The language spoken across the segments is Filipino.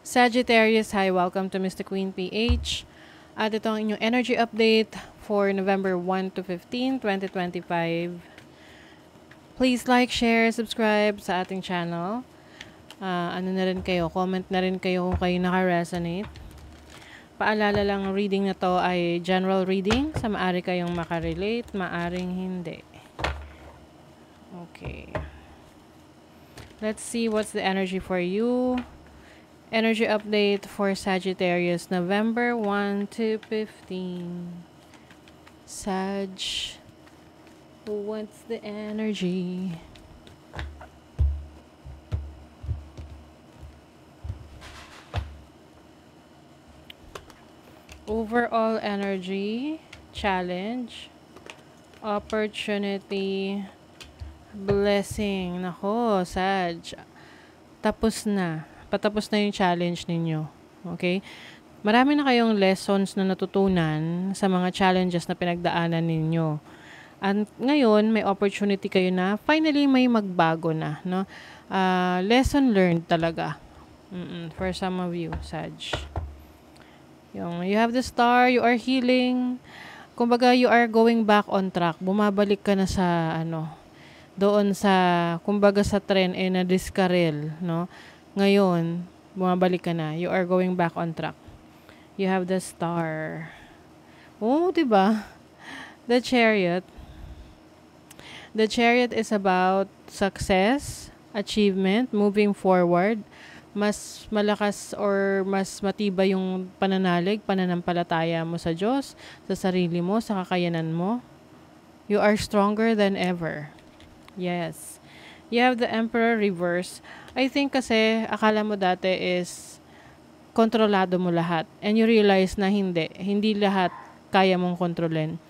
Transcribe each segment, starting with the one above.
Sagittarius, hi, welcome to Mr. Queen PH. At ito ang inyong energy update for November 1 to 15, 2025. Please like, share, subscribe sa ating channel. Ano na rin kayo, comment na rin kayo kung kayo naka-resonate. Paalala lang, reading na to ay general reading. Sa maaari kayong makarelate, maaring hindi. Okay. Let's see what's the energy for you. Energy update for Sagittarius, November 1 to 15. Sag, what's the energy? Overall energy, challenge, opportunity, blessing. Nako, Sag. Tapos na. Patapos na yung challenge ninyo. Okay? Marami na kayong lessons na natutunan sa mga challenges na pinagdaanan ninyo. At ngayon, may opportunity kayo na finally may magbago na. No? Lesson learned talaga. For some of you, Sag. You have the star, you are healing. Kumbaga, you are going back on track. Bumabalik ka na sa, doon sa, kumbaga sa trend, na-discarrel, no? Ngayon, bumabalik ka na. You are going back on track. You have the star. Oh, diba? The chariot. The chariot is about success, achievement, moving forward. Mas malakas or mas matibay yung pananampalataya mo sa Diyos, sa sarili mo, sa kakayanan mo. You are stronger than ever. Yes. You have the Emperor reverse. I think kasi akala mo dati is kontrolado mo lahat. And you realize na hindi lahat kaya mong kontrolin.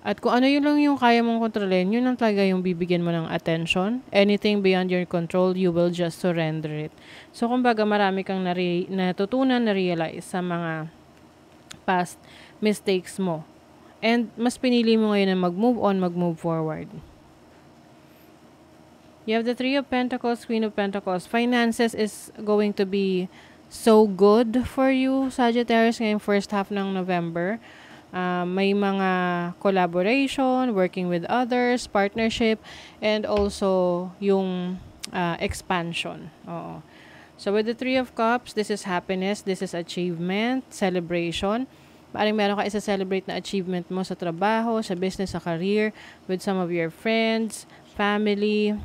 At kung ano yun lang yung kaya mong kontrolin, yun lang talaga yung bibigyan mo ng attention. Anything beyond your control, you will just surrender it. So kumbaga marami kang natutunan, na-realize sa mga past mistakes mo. And mas pinili mo ngayon na mag-move on, mag-move forward. You have the Three of Pentacles, Queen of Pentacles. Finances is going to be so good for you, Sagittarius, ngayong first half ng November. May mga collaboration, working with others, partnership, and also yung expansion. Oo. So with the Three of Cups, this is happiness, this is achievement, celebration. Parang meron ka isa-celebrate na achievement mo sa trabaho, sa business, sa career, with some of your friends, family.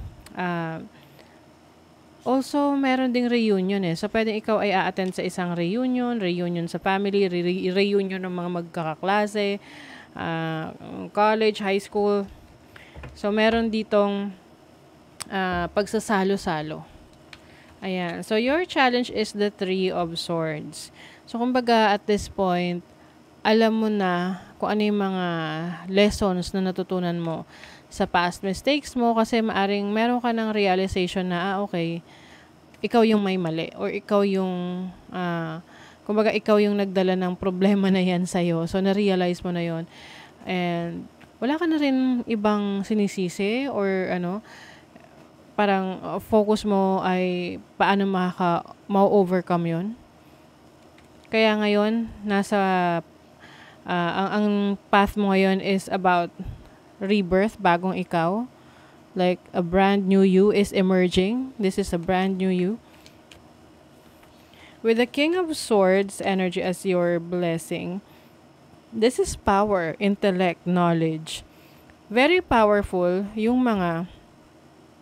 Also, meron ding reunion So, pwedeng ikaw ay a-attend sa isang reunion sa family, reunion ng mga magkakaklase, college, high school. So, meron ditong pagsasalo-salo. Ayan. So, your challenge is the Three of Swords. So, kumbaga, at this point, alam mo na kung ano yung mga lessons na natutunan mo sa past mistakes mo kasi maaring meron ka ng realization na, okay, ikaw yung may mali or ikaw yung, kumbaga ikaw yung nagdala ng problema na yan sa'yo. So, na-realize mo na yon. And, wala ka na rin ibang sinisisi or parang focus mo ay paano ma-overcome yon. Kaya ngayon, ang path mo ngayon is about rebirth, bagong ikaw. Like a brand new you is emerging. This is a brand new you. With the King of Swords energy as your blessing, this is power, intellect, knowledge. Very powerful yung mga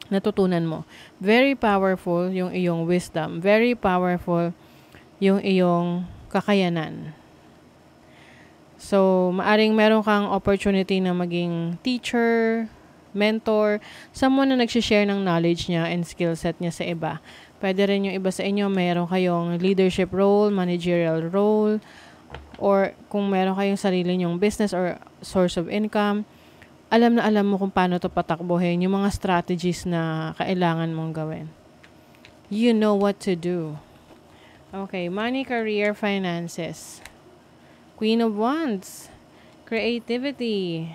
natutunan mo. Very powerful yung iyong wisdom. Very powerful yung iyong kakayanan. So, maaring meron kang opportunity na maging teacher, mentor, someone na nagsishare ng knowledge niya and skill set niya sa iba. Pwede rin yung iba sa inyo, meron kayong leadership role, managerial role, or kung meron kayong sarili nyong business or source of income, alam na alam mo kung paano to patakbuhin, yung mga strategies na kailangan mong gawin. You know what to do. Okay, money, career, finances. Queen of Wands, creativity,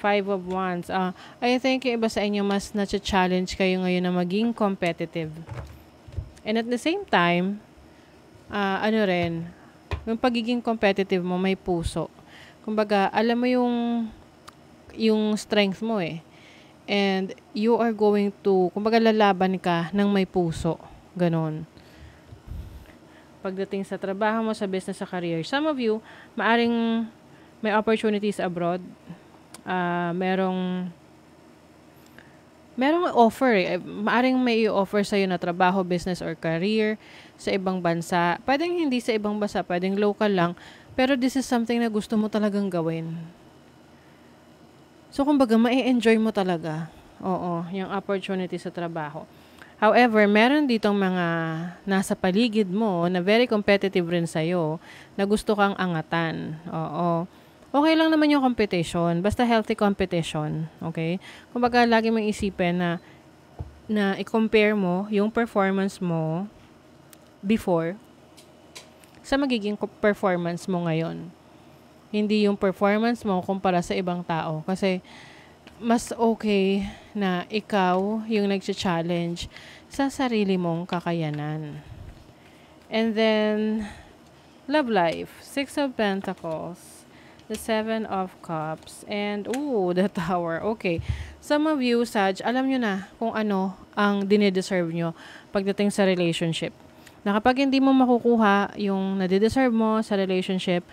Five of Wands. I think yung iba sa inyo mas na-challenge kayo ngayon na maging competitive. And at the same time, ano rin, yung pagiging competitive mo, may puso. Kumbaga, alam mo yung strength mo eh. And you are going to, kumbaga lalaban ka ng may puso. Ganon. Pagdating sa trabaho mo, sa business, sa career. Some of you, maaring may opportunities abroad. Merong offer eh. Maaring may i-offer sa'yo na trabaho, business, or career sa ibang bansa. Pwedeng hindi sa ibang bansa, pwedeng local lang. Pero this is something na gusto mo talagang gawin. So, kumbaga, ma-enjoy mo talaga. Oo, yung opportunity sa trabaho. However, meron ditong mga nasa paligid mo na very competitive rin sa'yo na gusto kang angatan. Oo. Okay lang naman yung competition. Basta healthy competition. Okay? Kumbaga, lagi mong isipin na i-compare mo yung performance mo before sa magiging performance mo ngayon. Hindi yung performance mo kumpara sa ibang tao. Kasi, mas okay na ikaw yung nag-challenge sa sarili mong kakayanan. And then, love life. 6 of Pentacles. The 7 of Cups. And, the Tower. Okay. Some of you, Sag, alam nyo na kung ano ang dinideserve nyo pagdating sa relationship. Na kapag hindi mo makukuha yung nadideserve mo sa relationship,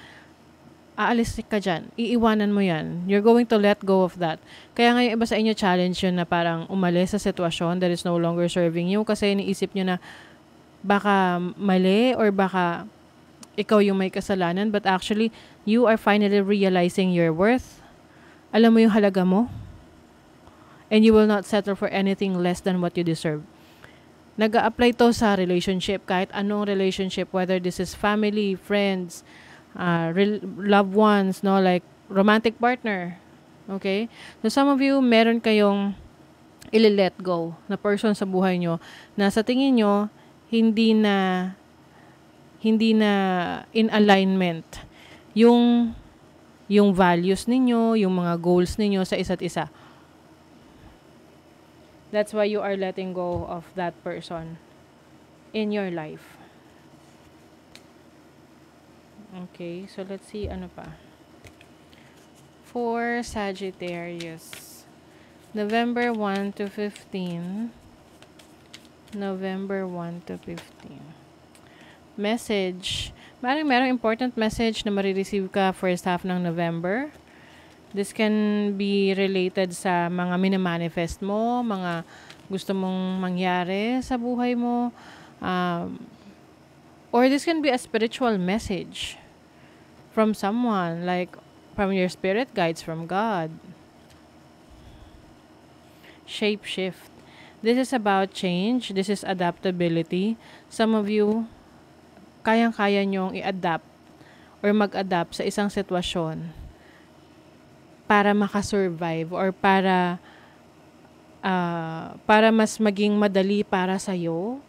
aalis ka dyan. Iiwanan mo yan. You're going to let go of that. Kaya ngayon iba sa inyo challenge yun na parang umalis sa sitwasyon that is no longer serving you kasi iniisip nyo na baka mali or baka ikaw yung may kasalanan, but actually, you are finally realizing your worth. Alam mo yung halaga mo. And you will not settle for anything less than what you deserve. Nag-a-apply to sa relationship, kahit anong relationship, whether this is family, friends, loved ones, no, like romantic partner. Okay? So some of you, meron kayong ili-let go na person sa buhay nyo na sa tingin nyo hindi na in alignment yung values ninyo, yung mga goals ninyo sa isa't isa. That's why you are letting go of that person in your life. Okay, so let's see ano pa. For Sagittarius, November 1 to 15. November 1 to 15. Message. Merong important message na marireceive ka first half ng November. This can be related sa mga minimanifest mo, mga gusto mong mangyari sa buhay mo. Or this can be a spiritual message from someone, like from your spirit guides, from God. Shape shift. This is about change. This is adaptability. Some of you, kayang-kaya nyong i-adapt or mag-adapt sa isang sitwasyon para makasurvive or para mas maging madali para sa'yo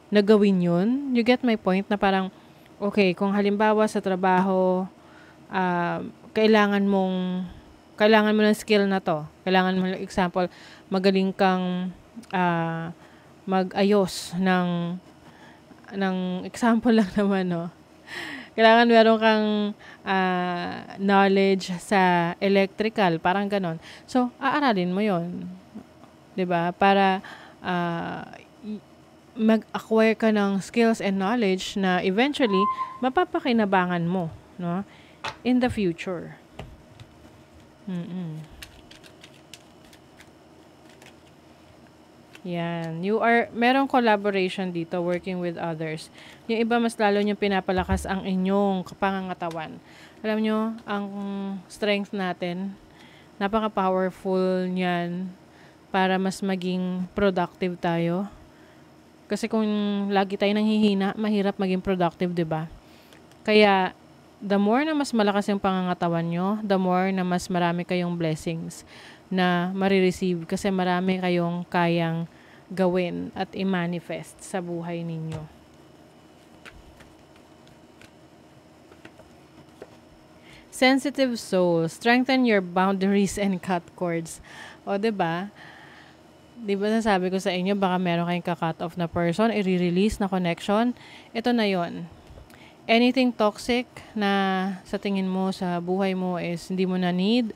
na gawin yun. You get my point na parang, okay, kung halimbawa sa trabaho, kailangan mo ng skill na to. Kailangan mo, example, magaling kang mag-ayos ng example lang naman, no? Kailangan meron kang knowledge sa electrical, parang ganon. So, aaralin mo yon, 'di ba? Para mag-acquire ka ng skills and knowledge na eventually mapapakinabangan mo, no? In the future. Yan. Merong collaboration dito, working with others. Yung iba, mas lalo nyo pinapalakas ang inyong pangangatawan. Alam nyo, ang strength natin, napaka-powerful niyan para mas maging productive tayo. Kasi kung lagi tayo nanghihina, mahirap maging productive, 'di ba? Kaya, the more na mas malakas yung pangangatawan nyo, the more na mas marami kayong blessings na marireceive kasi marami kayong kayang gawin at i-manifest sa buhay ninyo. Sensitive soul, strengthen your boundaries and cut cords. O, 'di ba? 'Di ba nasabi ko sa inyo baka meron kayong ka-cut off na person, i-re-release na connection. Ito na 'yon. Anything toxic na sa tingin mo sa buhay mo is hindi mo na need,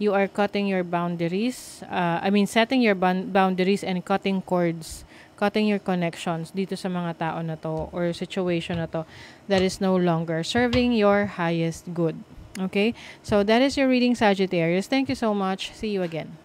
you are cutting your boundaries. Setting your boundaries and cutting cords, cutting your connections dito sa mga tao na to or situation na to that is no longer serving your highest good. Okay? So that is your reading, Sagittarius. Thank you so much. See you again.